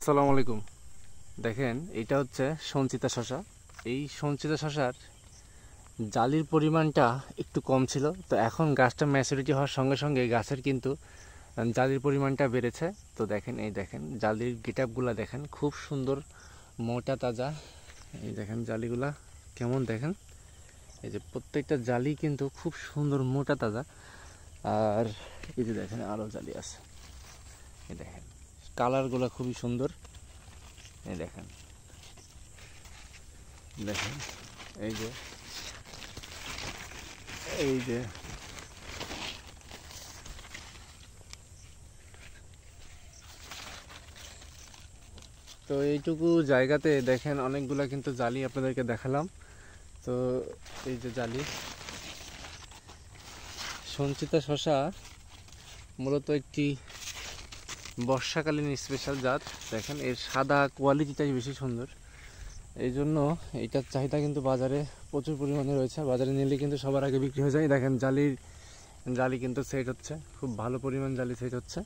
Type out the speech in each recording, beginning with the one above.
আসসালামু আলাইকুম। দেখেন এটা হচ্ছে সঞ্চিতা শশা। এই সঞ্চিতা শশার জালির পরিমাণটা একটু কম ছিল, তো এখন গাছটা ম্যাচুরিটি হওয়ার সঙ্গে সঙ্গে গাছের কিন্তু জালির পরিমাণটা বেড়েছে। তো দেখেন, এই দেখেন জালির গেটআপগুলো দেখেন, খুব সুন্দর মোটা তাজা। এই দেখেন জালিগুলা কেমন, দেখেন এই যে প্রত্যেকটা জালি কিন্তু খুব সুন্দর মোটা তাজা। আর এই যে দেখেন আরও জালি আছে, এই দেখেন কালারগুলো খুবই সুন্দর। এই দেখেন দেখেন এই যে এই যে তো এইটুকু জায়গাতে দেখেন অনেকগুলা কিন্তু জালি আপনাদেরকে দেখালাম। তো এই যে জালি সঞ্চিতা শশা মূলত একটি বর্ষাকালীন স্পেশাল জাত। দেখেন এর সাদা কোয়ালিটিটাই বেশি সুন্দর, এই জন্য এইটার চাহিদা কিন্তু বাজারে প্রচুর পরিমাণে রয়েছে। বাজারে নিলে কিন্তু সবার আগে বিক্রি হয়ে যায়। দেখেন জালি কিন্তু সেট হচ্ছে, খুব ভালো পরিমাণ জালি সেট হচ্ছে।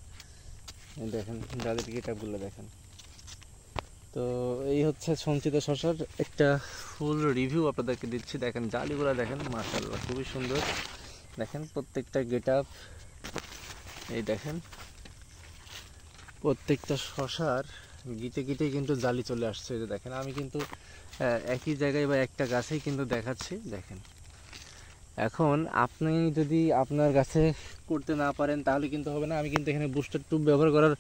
দেখেন জালির গেটআপগুলো দেখেন। তো এই হচ্ছে সঞ্চিতা শশার একটা ফুল রিভিউ আপনাদেরকে দিচ্ছি। দেখেন জালিগুলো দেখেন, মাশাআল্লাহ খুবই সুন্দর। দেখেন প্রত্যেকটা গেটআপ, এই দেখেন প্রত্যেকটা শশার গিটে গিটে কিন্তু জালি চলে আসছে। এই যে দেখেন আমি কিন্তু একই জায়গায় বা একটা গাছেই কিন্তু দেখাচ্ছি। দেখেন এখন আপনি যদি আপনার গাছে করতে না পারেন তাহলে কিন্তু হবে না। আমি কিন্তু এখানে বুস্টার টিউব ব্যবহার করার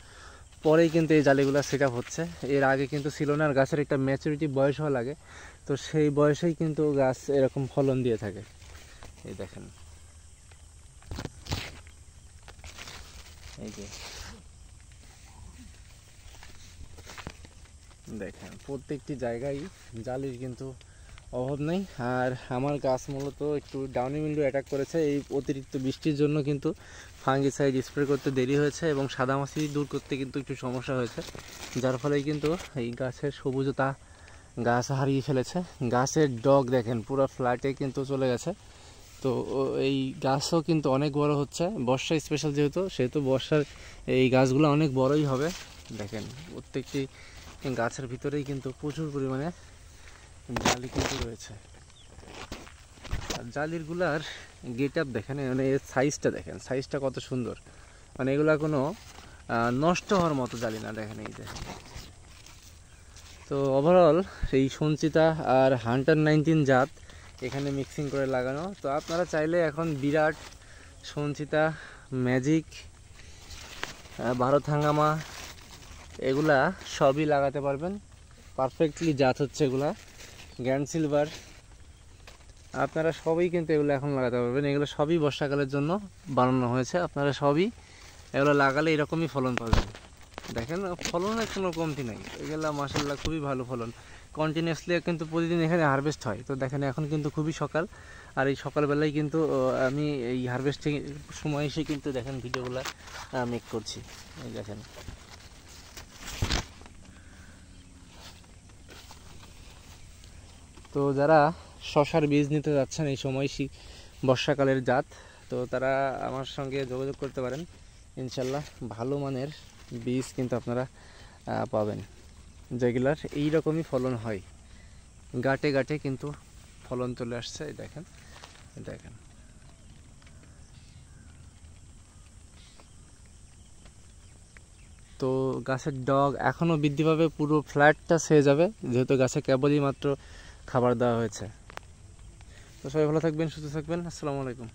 পরেই কিন্তু এই জালিগুলো সেট আপ হচ্ছে। এর আগে কিন্তু ছিল না। আর গাছের একটা ম্যাচুরিটি বয়স হওয়া লাগে, তো সেই বয়সেই কিন্তু গাছ এরকম ফলন দিয়ে থাকে। এই দেখেন এই যে দেখেন প্রত্যেকটি জায়গায় জালির কিন্তু অভাব নেই। আর আমার গাছ মূলত একটু ডাউনি মিল্ডিউ অ্যাটাক করেছে। এই অতিরিক্ত বৃষ্টির জন্য কিন্তু ফাঙ্গিসাইড স্প্রে করতে দেরি হয়েছে এবং সাদামাছি দূর করতে কিন্তু একটু সমস্যা হয়েছে, যার ফলে কিন্তু এই গাছের সবুজতা গাছ হারিয়ে ফেলেছে। গাছের ডগ দেখেন পুরো ফ্ল্যাটে কিন্তু চলে গেছে। তো এই গাছও কিন্তু অনেক বড় হচ্ছে, বর্ষা স্পেশাল সেহেতু বর্ষার এই গাছগুলো অনেক বড়ই হবে। দেখেন প্রত্যেকটি গাছের ভিতরেই কিন্তু প্রচুর পরিমাণে জালি কিন্তু রয়েছে। আর জালিরগুলার গেটআপ দেখেন, মানে এর সাইজটা দেখেন, সাইজটা কত সুন্দর। মানে এগুলা কোনো নষ্ট হওয়ার মতো জালি না। দেখেন এই যে। তো ওভারঅল এই সঞ্চিতা আর হান্টার 19 জাত এখানে মিক্সিং করে লাগানো। তো আপনারা চাইলে এখন বিরাট, সঞ্চিতা, ম্যাজিক, ভারত হাঙ্গামা এগুলা সবই লাগাতে পারবেন। পারফেক্টলি জাত হচ্ছে এগুলা। গ্র্যান্ড সিলভার আপনারা সবই কিন্তু এগুলো এখন লাগাতে পারবেন। এগুলো সবই বর্ষাকালের জন্য বানানো হয়েছে। আপনারা সবই এগুলো লাগালে এরকমই ফলন পাবেন। দেখেন ফলনের কোনো কমতি নাই। এগুলো মাশাআল্লাহ খুবই ভালো ফলন। কন্টিনিউয়াসলি কিন্তু প্রতিদিন এখানে হারভেস্ট হয়। তো দেখেন এখন কিন্তু খুবই সকাল, আর এই সকালবেলায় কিন্তু আমি এই হারভেস্টিং সময় এসে কিন্তু দেখেন ভিডিওগুলো মেক করছি। এই দেখেন তো যারা শশার বীজ নিতে যাচ্ছেন এই সময় বর্ষাকালের জাত, তো তারা আমার সঙ্গে যোগাযোগ করতে পারেন। ইনশাল্লাহ ভালো মানের বীজ কিন্তু আপনারা পাবেন, যেগুলার এইরকমই ফলন হয়। গাটে গাটে কিন্তু ফলন চলে আসছে। দেখেন দেখেন তো গাছের ডগ এখনও বৃদ্ধি পাবে, পুরো ফ্ল্যাটটা ছেয়ে যাবে, যেহেতু গাছে কেবলই মাত্র খাবার দেওয়া হয়েছে। তো সবাই ভালো থাকবেন, সুস্থ থাকবেন। আসসালামু আলাইকুম।